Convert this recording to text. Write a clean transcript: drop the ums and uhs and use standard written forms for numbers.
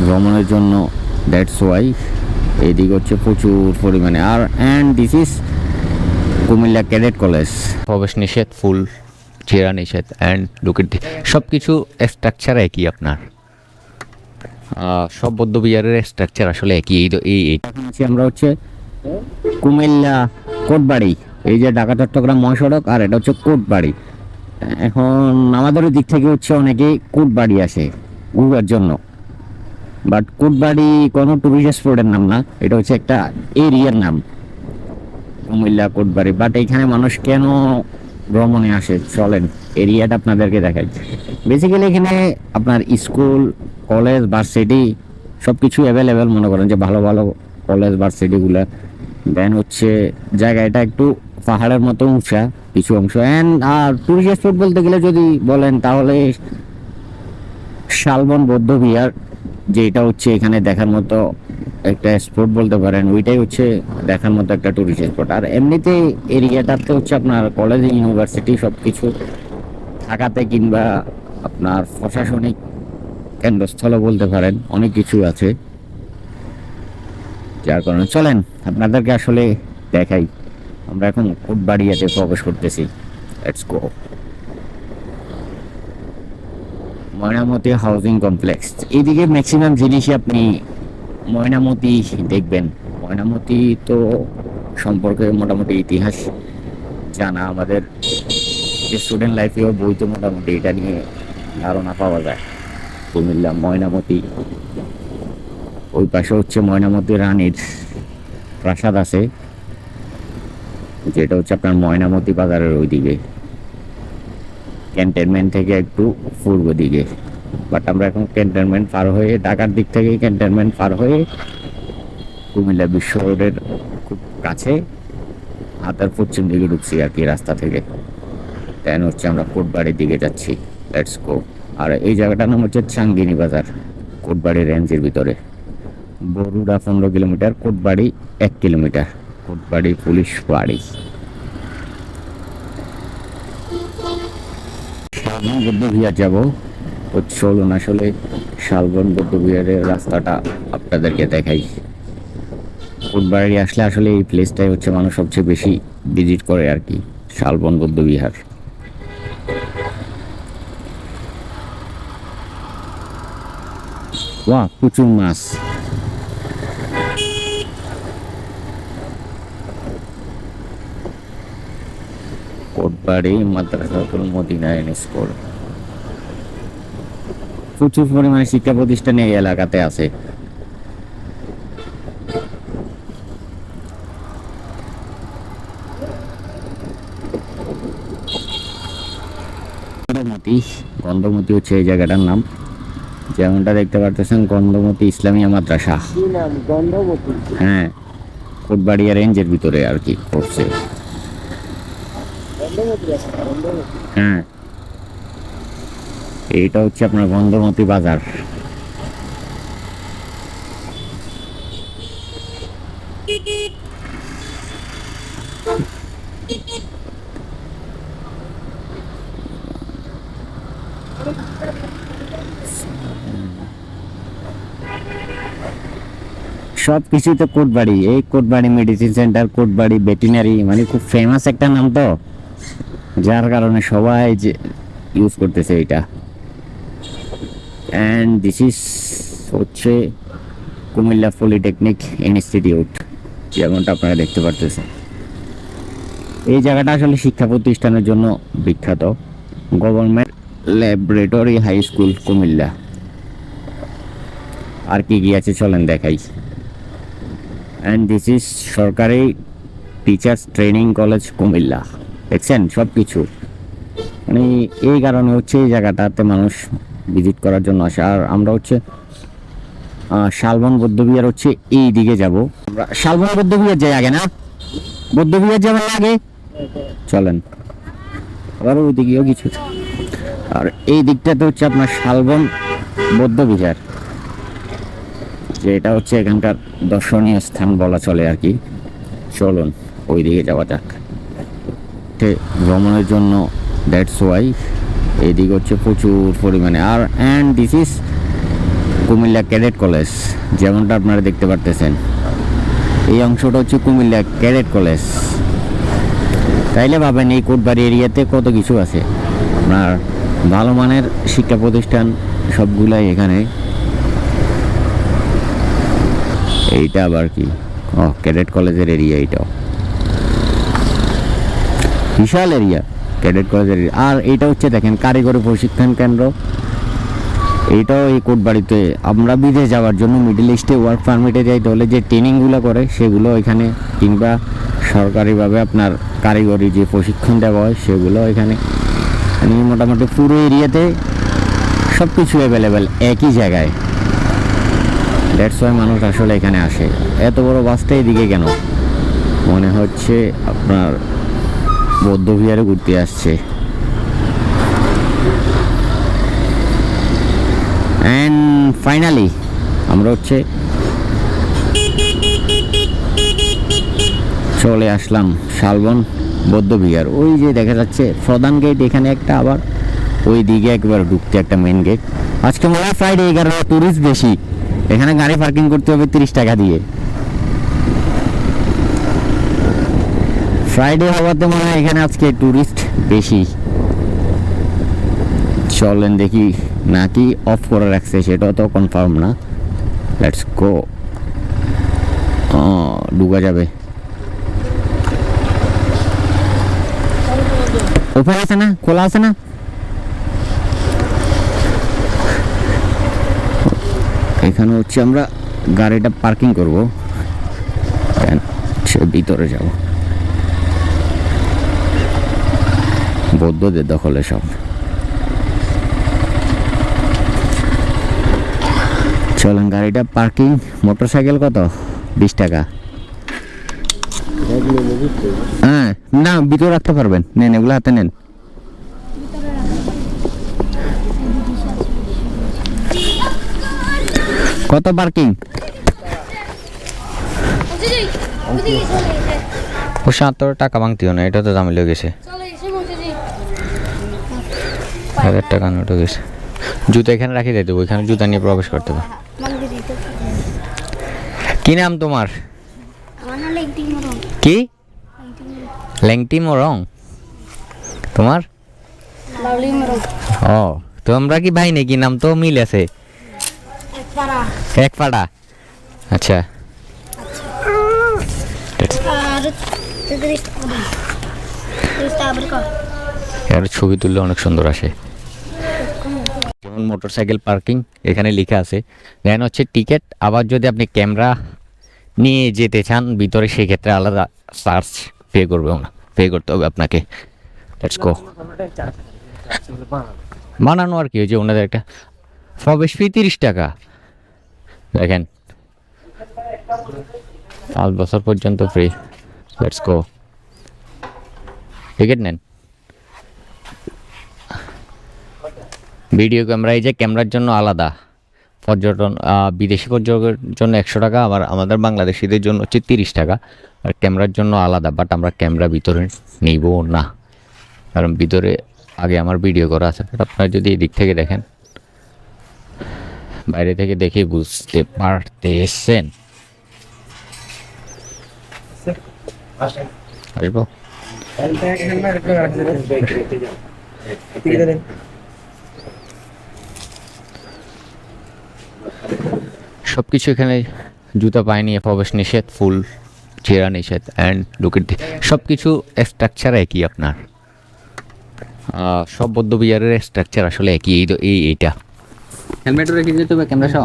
ভ্রমণের জন্য, that's why এইদিকে হচ্ছে প্রচুর পরিমাণে। আর and this is Comilla cadet college. প্রবেশ নিষেধ, ফুল চেরা নিষেধ অ্যান্ড লুকের সব কিছু স্ট্রাকচার একই আপনার। সব বৌদ্ধবিহারের স্ট্রাকচার আসলে একই। এখন আছি আমরা হচ্ছে কুমিল্লা কোটবাড়ি, এই যে ঢাকা চট্টগ্রাম মহাসড়ক, আর এটা হচ্ছে কোটবাড়ি। এখন আমাদের দিক থেকে হচ্ছে অনেকেই কোটবাড়ি আসে ঘুরার জন্য, বাট কোটবাড়ি কোনো টুরিস্ট স্পটের নাম না, এটা হচ্ছে একটা এরিয়ার নাম কুমিল্লা কোটবাড়ি। বাট এখানে মানুষ কেন ভ্রমণে আসে চলেন এরিয়াটা আপনাদেরকে দেখাই। বেসিক্যালি এখানে আপনার স্কুল, কলেজ, ভার্সিটি সব কিছু অ্যাভেলেবেল, মনে করেন যে ভালো ভালো কলেজ ভার্সিটিগুলো। দেন হচ্ছে জায়গাটা একটু পাহাড়ের মতো উঁচা কিছু অংশ। অ্যান্ড আর টুরিস্ট স্পট বলতে গেলে যদি বলেন তাহলে শালবন বৌদ্ধ বিহার, যেটা হচ্ছে এখানে দেখার মতো একটা স্পট বলতে পারেন, ওইটাই হচ্ছে দেখার মতো একটা টুরিস্ট স্পট। আর এমনিতে এরিয়াটাতে হচ্ছে আপনার কলেজ, ইউনিভার্সিটি সব কিছু থাকাতে কিংবা আপনার প্রশাসনিক কেন্দ্রস্থলও বলতে পারেন, অনেক কিছু আছে। যার কারণে চলেন আপনাদেরকে আসলে দেখাই। আমরা এখন কোটবাড়িয়াতে প্রবেশ করতেছি, let's go. Mainamati housing complex, এইদিকে ম্যাক্সিমাম জিনিসই আপনি ময়নামতি দেখবেন। ময়নামতি তো সম্পর্কে মোটামুটি ইতিহাস জানা, আমাদের স্টুডেন্ট লাইফেও বইতে মোটামুটি এটা নিয়ে ধারণা পাওয়া যায়। কুমিল্লা ময়নামতি, ওই পাশে হচ্ছে ময়নামতি রানীর প্রাসাদ আছে, যেটা হচ্ছে আপনার ময়নামতি বাজারের ওইদিকে, ক্যান্টনমেন্ট থেকে একটু পূর্ব দিকে। বাট আমরা এখন ক্যান্টনমেন্ট পার হয়ে, ঢাকার দিক থেকে ক্যান্টনমেন্ট পার হয়ে কুমিল্লা বিশ্ব রোডের খুব কাছে হাতার পশ্চিম দিকে ঢুকছি আর কি রাস্তা থেকে। দেন হচ্ছে আমরা কোটবাড়ির দিকে যাচ্ছি, লেটস গো। আর এই জায়গাটার নাম হচ্ছে চাঙ্গিনী বাজার, কোটবাড়ি রেঞ্জের ভিতরে। Barura 15 kilometre, Kotbari 1 kilometre, Kotbari police বাড়ি। শালবন বৌদ্ধ বিহার যাবো, চলুন আসলে শালবন বৌদ্ধ বিহারের রাস্তাটা আপনাদেরকে দেখাই। কোটবাড়ি আসলে আসলে এই প্লেসটাই হচ্ছে মানুষ সবচেয়ে বেশি ভিজিট করে আর কি, শালবন বৌদ্ধ বিহার। বাহ, প্রচুর মাছ। কোটবাড়ি মাদ্রাসাতুল মদিনা স্কুল, প্রচুর পরিমাণে শিক্ষা প্রতিষ্ঠান এই এলাকাতে আছে। গন্ধমতি হচ্ছে এই জায়গাটার নাম, যেমনটা দেখতে পারতেছেন গন্ধমতি ইসলামিয়া মাদ্রাসা। হ্যাঁ, কোটবাড়িয়া রেঞ্জের ভিতরে আর কি করছে। হ্যাঁ, এইটা হচ্ছে আপনার গন্ধমতি বাজার। সব কিছুই তো কোটবাড়ি, এই Kotbari medicine centre, Kotbari veterinary, মানে খুব ফেমাস একটা নাম তো, যার কারণে সবাই যে ইউজ করতেছে এটা। অ্যান্ড দিস ইজ হচ্ছে কুমিল্লা পলিটেকনিক ইনস্টিটিউট, যেমনটা আপনারা দেখতে পারতেছেন। এই জায়গাটা আসলে শিক্ষা প্রতিষ্ঠানের জন্য বিখ্যাত। Government laboratory high school Comilla. আর কি কি আছে চলেন দেখাই। অ্যান্ড দিস ইজ সরকারি টিচার্স ট্রেনিং কলেজ কুমিল্লা। দেখছেন সব কিছু, মানে এই কারণে হচ্ছে এই জায়গাটাতে মানুষ ভিজিট করার জন্য আসে। আর আমরা হচ্ছে শালবন বৌদ্ধ বিহার হচ্ছে এই দিকে যাব। আমরা শালবন বৌদ্ধ বিহার যাই আগে না, বৌদ্ধ বিহার যাবেন আগে, চলেন। আবার ওই দিকেও কিছু, আর এই দিকটাতে হচ্ছে আপনার শালবন বৌদ্ধ বিহার, যেটা হচ্ছে এখানকার দর্শনীয় স্থান বলা চলে আর কি। চলুন ওই দিকে যাওয়া যাক। ভ্রমণের জন্য, দ্যাটস ওয়াই এইদিকে হচ্ছে প্রচুর পরিমাণে। আর and this is Comilla cadet college, যেমনটা আপনারা দেখতে পারতেছেন। এই অংশটা হচ্ছে কুমিল্লা ক্যাডেট কলেজ। তাইলে ভাবেন এই কোটবাড়ি এরিয়াতে কত কিছু আছে। আপনার ভালো মানের শিক্ষা প্রতিষ্ঠান সবগুলাই এখানে। এইটা আবার কি, ও ক্যাডেট কলেজের এরিয়া, এইটাও বিশাল এরিয়া ক্যাডেট কলেজের এরিয়া। আর এইটা হচ্ছে দেখেন কারিগরি প্রশিক্ষণ কেন্দ্র। এইটাও এই কোটবাড়িতে। আমরা বিদেশ যাওয়ার জন্য মিডল ইস্টে ওয়ার্ক পারমিটে যাইতে হলে যে ট্রেনিংগুলো করে সেগুলো এখানে, কিংবা সরকারিভাবে আপনার কারিগরি যে প্রশিক্ষণ দেওয়া হয় সেগুলো এখানে। মোটামুটি পুরো এরিয়াতে সব কিছু অ্যাভেলেবেল একই জায়গায়। দ্যাটস ওয়াই মানুষ আসলে এখানে আসে। এত বড় বাসটা এদিকে কেন? মনে হচ্ছে আপনার বৌদ্ধবিহারে ঘুরতে আসছে। অ্যান্ড ফাইনালি আমরা হচ্ছে চলে আসলাম শালবন বৌদ্ধবিহার। ওই যে দেখা যাচ্ছে প্রধান গেট এখানে একটা, আবার ওই দিকে একবার ঢুকতে একটা মেন গেট। আজকে মনে হয় ফ্রাইডে, এই কারণে টুরিস্ট বেশি। এখানে গাড়ি পার্কিং করতে হবে 30 টাকা দিয়ে। ফ্রাইডে হওয়াতে মনে হয় এখানে আজকে টুরিস্ট বেশি। চলেন দেখি, নাকি অফ করে রাখছে সেটাও তো কনফার্ম না। Let's go. ঢুকা যাবে। ওপেন আছে না, খোলা আছে না? এখানে হচ্ছে আমরা গাড়িটা পার্কিং করব, ভিতরে যাব। বৌদ্ধদের দখলে সব। চলেন গাড়িটা পার্কিং। মোটরসাইকেল কত? 20 টাকা। হ্যাঁ, না ভিতরে রাখতে পারবেন। নেন, এগুলো হাতে নেন। কত পার্কিং? 75 টাকা ভাঙতিও না, এটা তো দামি লেগে গেছে। 1000 টাকা নোট গেছে। জুতা এখানে রাখি দিয়ে দেবো, এখানে জুতা নিয়ে প্রবেশ করতে হবে। কি নাম তোমার? কি? লেংটি মরং। তোমার? ও, তোমরা কি ভাই নাকি? নাম তো মিল আছে। এক পাড়া। আচ্ছা, এর ছবি তুললে অনেক সুন্দর আসে। যেমন মোটরসাইকেল পার্কিং এখানে লেখা আছে। দেন হচ্ছে টিকিট। আবার যদি আপনি ক্যামেরা নিয়ে যেতে চান ভিতরে, সেক্ষেত্রে আলাদা চার্জ পে করতে হবে আপনাকে। Let's go. বানানো আর কি হয়েছে ওনাদের একটা প্রবেশ ফি 30 টাকা। দেখেন 5 বছর পর্যন্ত ফ্রি। Let's go. টিকিট নেন। ভিডিও ক্যামেরা, এই যে ক্যামেরার জন্য আলাদা, পর্যটন বিদেশি পর্যটকের জন্য 100 টাকা, আবার আমাদের বাংলাদেশিদের জন্য হচ্ছে 30 টাকা। আর ক্যামেরার জন্য আলাদা, বাট আমরা ক্যামেরা ভিতরে নিব না, কারণ ভিতরে আগে আমার ভিডিও করা আছে। বাট আপনারা যদি এই দিক থেকে দেখেন, বাইরে থেকে দেখে বুঝতে পারতেছেন। আসবো। সবকিছু এখানে। জুতা পায়ে নিয়ে প্রবেশ নিষেধ, ফুল ছেঁড়া নিষেধ, অ্যান্ড লুকের সব কিছু স্ট্রাকচার একই আপনার। সব বৌদ্ধবিহারের স্ট্রাকচার আসলে একই। এইটা হেলমেটও রেখে যেতে হবে, ক্যামেরা সহ।